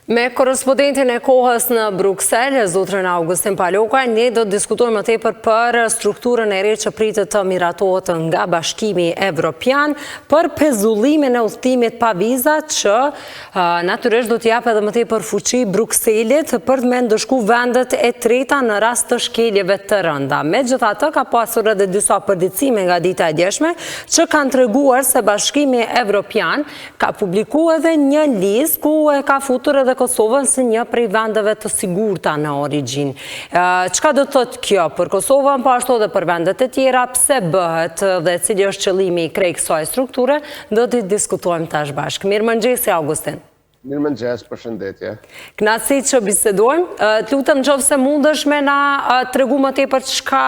Me korrespondentin e kohës në Bruksel, zotrin Augustin Paloka, ne do të diskutojmë më tepër për strukturën e re që pritet të miratohet nga Bashkimi Evropian për pezullimin e udhëtimit pa viza që natyrisht do të japë edhe më tepër fuqi Brukselit për të ndëshku vendet e treta në rast të shkeljeve të rënda. Megjithatë, ka pasur edhe disa përditësime nga dita e djeshme që kanë treguar se Bashkimi Evropian ka publikuar edhe një listë ku e ka futur edhe Kosovën si një prej vendeve të sigurta në origjinë. Çka do të thotë kjo për Kosovën, po ashtu edhe për vendet e tjera, pse bëhet dhe cili është qëllimi i krejt kësaj strukture, do të diskutojmë tash bashkë. Mirëmëngjesi Augustin. Mirëmëngjes, përshëndetje. Kënaqësi që bisedojmë. Të lutem nëse mundesh me na tregu më tepër çka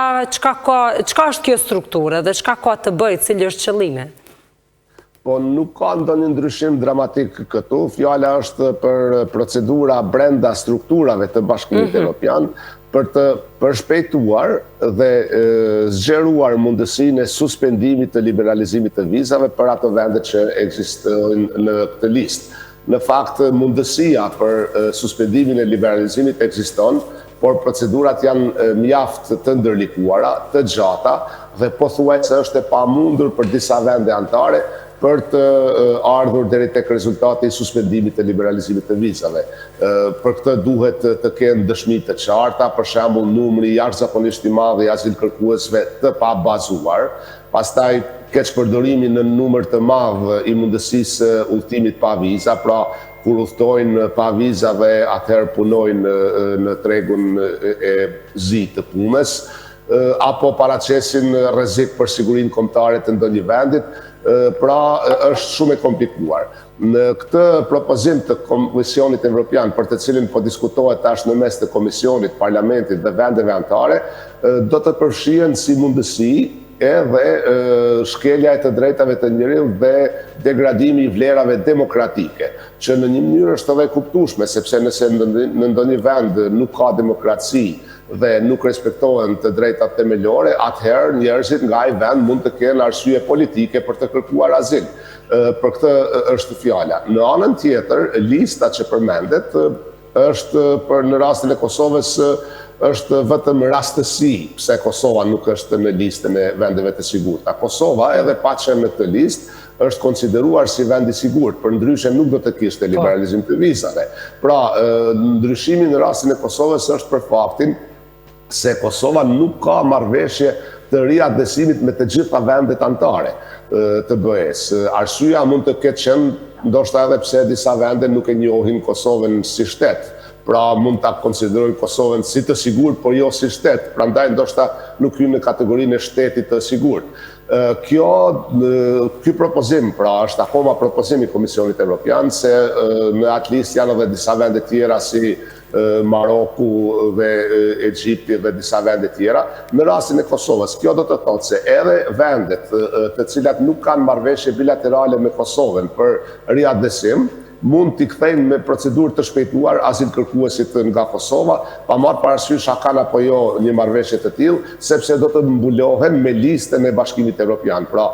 është kjo strukturë dhe çka ka të bëjë, cili është qëllimi. Po nuk ka ndonjë ndryshim dramatik këtu. Fjala është për procedura brenda strukturave të Bashkimit Evropian për të përshpejtuar dhe zgjeruar mundësinë e suspendimit të liberalizimit të vizave për ato vende që ekzistojnë në këtë listë. Në fakt, mundësia për suspendimin e liberalizimit ekziston, por procedurat janë mjaft të ndërlikuara, të gjata, dhe pothuajse është e pamundur për disa vende anëtare për të ardhur deri tek rezultati i suspendimit të liberalizimit të vizave. Për këtë duhet të kenë dëshmi të qarta, për shembull numri jashtëzakonisht i madh i azilkërkuesve të pabazuar, pastaj keqpërdorimi në numër të madh i mundësisë udhëtimit pa viza, pra kur udhtojnë pa vizave, atëherë punojnë në tregun e zi të punës, apo paraqesin rrezik për sigurinë kombëtare të ndonjë vendit, pra është shumë e komplikuar. Në këtë propozim të Komisionit Evropian, për të cilin po diskutohet tash në mes të Komisionit, Parlamentit dhe vendeve anëtare, do të përfshihen si mundësi edhe shkelja e të drejtave të njerëzit dhe degradimi i vlerave demokratike, që në një mënyrë është edhe kuptueshme, sepse nëse në ndonjë vend nuk ka demokraci dhe nuk respektohen të drejtat themelore, atëherë njerëzit nga ai vend mund të kenë arsye politike për të kërkuar azil. Për këtë është fjala. Në anën tjetër, lista që përmendet është për në rastin e Kosovës është vetëm rastësi pse Kosova nuk është në listën e vendeve të sigurta. Kosova, edhe pa qenë në këtë listë, është konsideruar si vend i sigurt, përndryshe nuk do të kishte liberalizim të vizave. Pra, ndryshimi në rastin e Kosovës është për faktin se Kosova nuk ka marrëveshje të riadhesimit me të gjitha vendet anëtare të BE-s. Arsyeja mund të ketë qenë ndoshta edhe pse disa vende nuk e njohin Kosovën si shtet. Pra mund ta konsiderojnë Kosovën si të sigurt, por jo si shtet. Prandaj ndoshta nuk hyn në kategorinë e shtetit të sigurt. Ky propozim, pra është akoma propozim i Komisionit Evropian, se në atë listë janë edhe disa vende tjera si Maroku dhe Egjipti dhe disa vende tjera. Në rastin e Kosovës, kjo do të thotë se edhe vendet të cilat nuk kanë marrëveshje bilaterale me Kosovën për riadhesim, mund t'i kthejnë me procedurë të shpejtuar azilkërkuesit nga Kosova, pa marrë parasysh a kanë apo jo një marrëveshje të tillë, sepse do të mbulohen me listën e Bashkimit Evropian. Pra,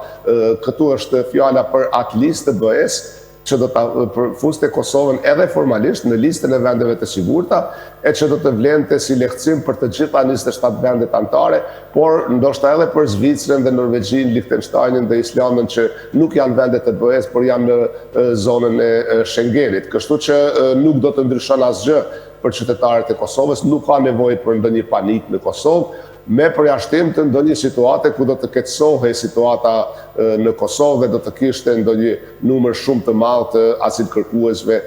këtu është fjala për atë listë të BE-s që do të përfuste Kosovën edhe formalisht në listën e vendeve të sigurta, e që do të vlente si lehtësim për të gjitha 27 vendet anëtare, por ndoshta edhe për Zvicrën dhe Norvegjin, Liechtensteinin dhe Islandën, që nuk janë vendet të BE-s, por janë në zonën e Schengenit. Kështu që nuk do të ndryshon asgjë për qytetarët e Kosovës, nuk ka nevojë për ndonjë panik në Kosovë, me përjashtim të ndonjë situate ku do të keqësohej situata në Kosovë dhe do të kishte ndonjë numër shumë të madh të azilkërkuesve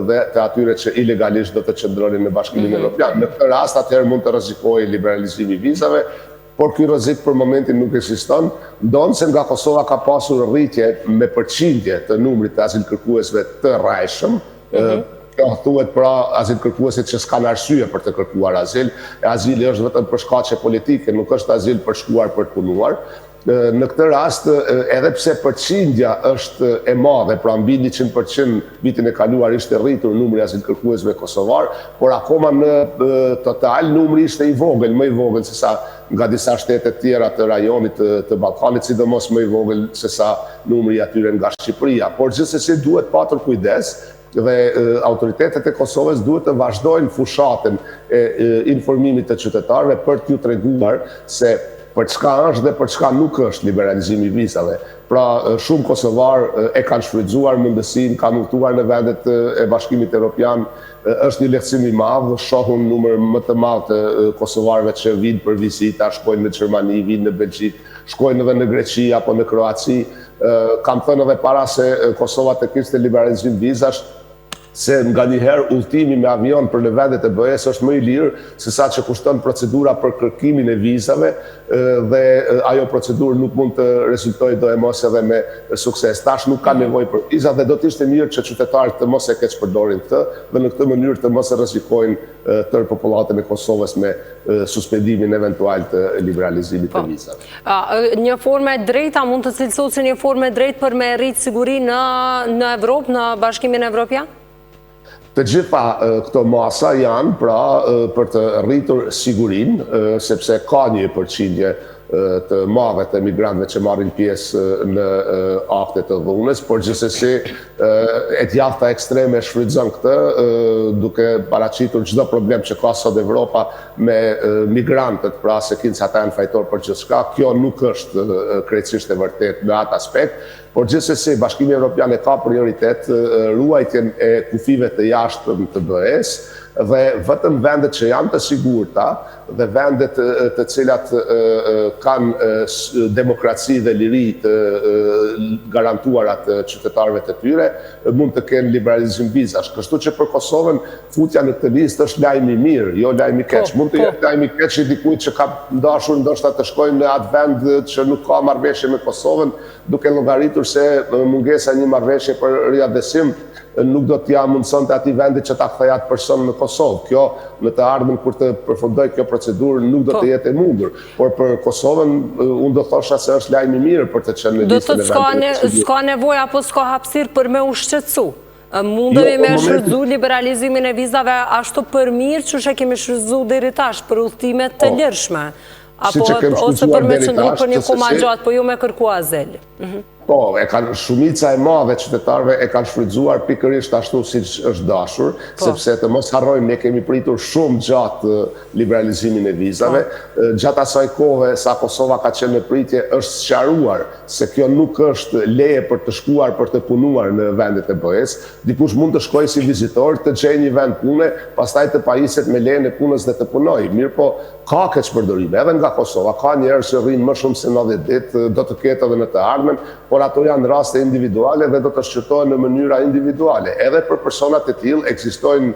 dhe të atyre që ilegalisht do të qëndronin në Bashkimin Evropian. Në këtë rast atëherë mund të rrezikojë liberalizimi i vizave, por ky rrezik për momentin nuk ekziston, ndonse nga Kosova ka pasur rritje me përqindje të numrit të azilkërkuesve të rrajshëm. Kjo thuhet pra azilkërkuesit që s'kan arsye për të kërkuar azil. Azili është vetëm për shkaqe politike, nuk është azil për shkuar për të punuar. Në këtë rast, edhe pse përqindja është e madhe, pra mbi 100% vitin e kaluar ishte rritur numri i azilkërkuesve kosovar, por akoma në total numri ishte i vogël, më i vogël se sa nga disa shtete tjera të rajonit të Ballkanit, sidomos më i vogël se sa numri atyre nga Shqipëria. Por gjithsesi duhet patur kujdes dhe autoritetet e Kosovës duhet të vazhdojnë fushatën e informimit të qytetarëve për t'ju treguar se për çka është dhe për çka nuk është liberalizimi i vizave. Pra, shumë kosovar e kanë shfrytzuar mundësinë, kanë udhëtuar në vendet e Bashkimit Evropian, është një lehtësim i madh, shohun numër më të madh të kosovarëve që vinë për vizita, shkojnë në Gjermani, vinë në Belgjik, shkojnë edhe në Greqi apo në Kroaci. Kam thënë edhe para se Kosova të kishte liberalizim vizash, se nga njëherë udhëtimi me avion për në vendet e BE-s është më i lirë se sa që kushton procedura për kërkimin e vizave dhe ajo procedurë nuk mund të rezultojë do e mos edhe me sukses. Tash nuk ka nevojë për viza dhe do t'ishte mirë që qytetarët të mos e keq përdorin këtë dhe në këtë mënyrë të mos e rrezikojnë tërë popullatën e Kosovës me suspendimin eventual të liberalizimit të vizave. Një formë e drejta mund të cilësohet si një formë e drejtë për me rritë siguri në Evropë, në Bashkimin Evropian? Të gjitha këto masa janë pra për të rritur sigurin, sepse ka një përqindje të madhe të emigrantëve që marrin pjesë në akte të dhunës, por gjithsesi e djathta ekstreme shfrytëzon këtë, duke paraqitur çdo problem që ka sot Evropa me migrantët, pra se kinsa ata janë fajtor për gjithçka. Kjo nuk është krejtësisht e vërtet në atë aspekt, por gjithsesi Bashkimi Evropian e ka prioritet ruajtjen e kufive të jashtëm të BE-s dhe vetëm vendet që janë të sigurta dhe vendet të cilat kanë demokraci dhe liri të garantuara të qytetarëve të tyre mund të kenë liberalizim vizash. Kështu që për Kosovën futja në këtë listë është lajm i mirë, jo lajm i keq. Mund të jetë lajm i keq i dikujt që ka dashur ndoshta të shkojnë në atë vend që nuk ka marrëveshje me Kosovën, duke llogaritur se mungesa e një marrëveshje për riadhesim nuk do t'ja mundëson të ati vendit që ta kthej atë person në Kosovë. Kjo në të ardhmen kur të përfundoj kjo procedurë nuk do të jetë e mundur. Por për Kosovën unë do thosha se është lajm i mirë për të qenë në listën e vendit. Do të s'ka nevojë apo s'ka hapësirë për me u shqetësu? Mundemi me shfrytëzu liberalizimin e vizave ashtu për mirë që kemi shfrytëzu deri tash për udhëtime të lirshme? Ose për me qëndru për një kohë gjatë, po jo me kërku azel? Po, shumica e madhe qytetarëve e kanë shfrytzuar pikërisht ashtu siç është dashur, sepse të mos harrojmë ne kemi pritur shumë gjatë liberalizimin e vizave. Gjatë asaj kohe sa Kosova ka qenë në pritje është sqaruar se kjo nuk është leje për të shkuar për të punuar në vendet e BE-s. Dikush mund të shkojë si vizitor, të gjejë një vend pune, pastaj të pajiset me lejen e punës dhe të punojë. Mirë po, ka keqpërdorime edhe nga Kosova, ka njerëz që rrinë më shumë se 90 ditë, do të ketë edhe në të ardhmen, por ato janë raste individuale dhe do të shqyrtohen në mënyra individuale. Edhe për personat e tillë ekzistojnë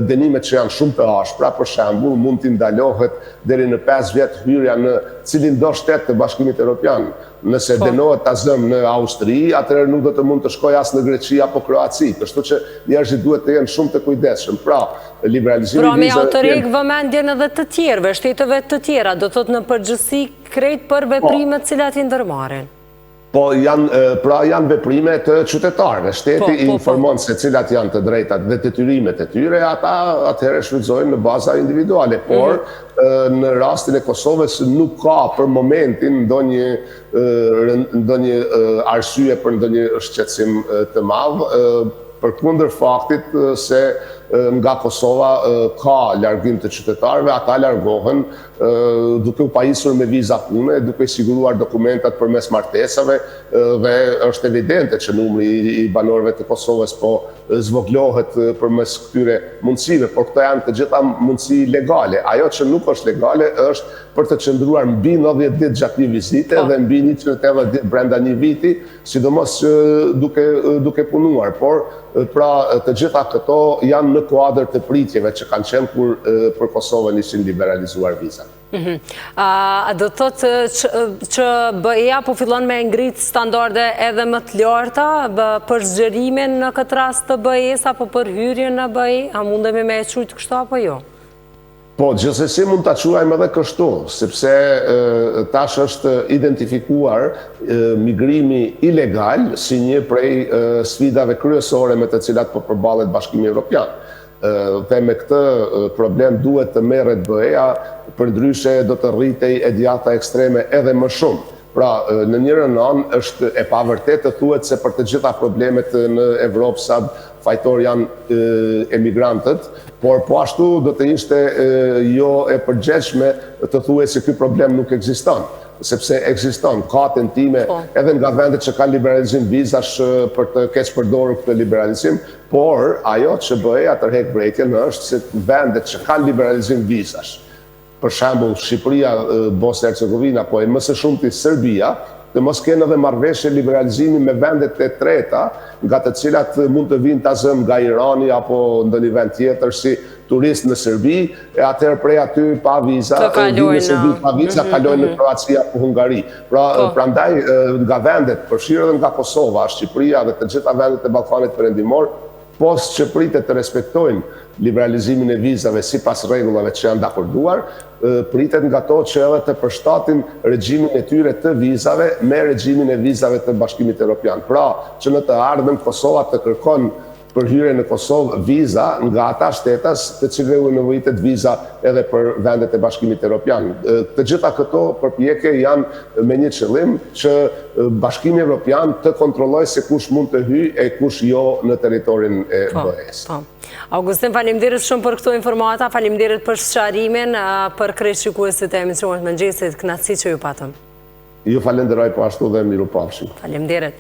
dënimet që janë shumë të ashpra, për shembull, mund t'i ndalohet deri në 5 vjet hyrja në cilin do shtet të Bashkimit Evropian. Nëse dënohet ta zëm në Austri, atëherë nuk do të mund të shkojë as në Greqi apo Kroaci. Kështu që njerëzit duhet të jenë shumë të kujdesshëm. Pra, liberalizimi i vizave. Pra me autorik vëmendjen edhe të tjerëve, shteteve të tjera, do thotë në përgjithësi krejt për veprimet cilat i ndërmarrin. Po janë veprime të qytetarëve. Shteti i informon se cilat janë të drejtat dhe detyrimet e tyre, ata atëherë shfrytëzojnë në baza individuale. Por në rastin e Kosovës nuk ka për momentin ndonjë arsye për ndonjë shqetësim të madh, përkundër faktit se nga Kosova ka largim të qytetarëve, ata largohen duke u pajisur me viza pune, duke siguruar dokumentat përmes martesave dhe është evidente që numri i banorëve të Kosovës po zvoglohet përmes këtyre mundësive, por këto janë të gjitha mundësi legale. Ajo që nuk është legale është për të qëndruar mbi 90 ditë gjatë një vizite dhe mbi 180 ditë brenda një viti, sidomos duke punuar. Por pra të gjitha këto janë në kuadër të pritjeve që kanë qenë kur për Kosovën ishin liberalizuar vizat. Do të thotë që BE-ja po fillon me ngrit standarde edhe më të larta për zgjerimin në këtë rast të BE-s apo për hyrjen në BE? A mundemi me e quajtur kështu apo jo? Po, gjithsesi mund ta quajmë edhe kështu, sepse tash është identifikuar migrimi ilegal si një prej sfidave kryesore me të cilat po përballet Bashkimi Evropian. Dhe me këtë problem duhet të merret BE-ja, përndryshe do të rritej e djatha ekstreme edhe më shumë. Pra, në njërën anë është e pavërtet të thuhet se për të gjitha problemet në Evropë sa fajtor janë emigrantët, por po ashtu do të ishte jo e përgjithshme të thuhet se ky problem nuk ekziston, sepse ekziston, ka tentime edhe nga vendet që kanë liberalizim vizash për të keq përdorur këtë liberalizim, por ajo që BE-ja tërheq vërejtjen është se vendet që kanë liberalizim vizash, për shembull Shqipëria, Bosnia e Hercegovina, po e më së shumti Serbia, të mos kenë edhe marrëveshje liberalizimi me vendet e treta, nga të cilat mund të vinë tazëm nga Irani apo ndonjë vend tjetër si turist në Serbi, e atëherë prej aty pa viza, vinë në Serbi pa viza, kalojnë në Kroaci apo Hungari. Pra, prandaj nga vendet, përfshirë edhe nga Kosova, Shqipëria dhe të gjitha vendet e Ballkanit Perëndimor, post që pritet të respektojnë liberalizimin e vizave sipas rregullave që janë dakorduar, pritet nga to që edhe të përshtatin regjimin e tyre të vizave me regjimin e vizave të Bashkimit Evropian. Pra, që në të ardhmen Kosova të kërkon për hyrje në Kosovë viza nga ata shtetas të cilëve u nevojitet viza edhe për vendet e Bashkimit Evropian. Të gjitha këto përpjekje janë me një qëllim që Bashkimi Evropian të kontrollojë se kush mund të hyjë e kush jo në territorin e BE-s. Augustin, faleminderit shumë për këto informata, faleminderit për sqarimin, për krejtshikuesit e emisionit Mëngjesit, kënaqësi që ju patëm. Ju falenderoj po ashtu dhe miru pafshim. Faleminderit.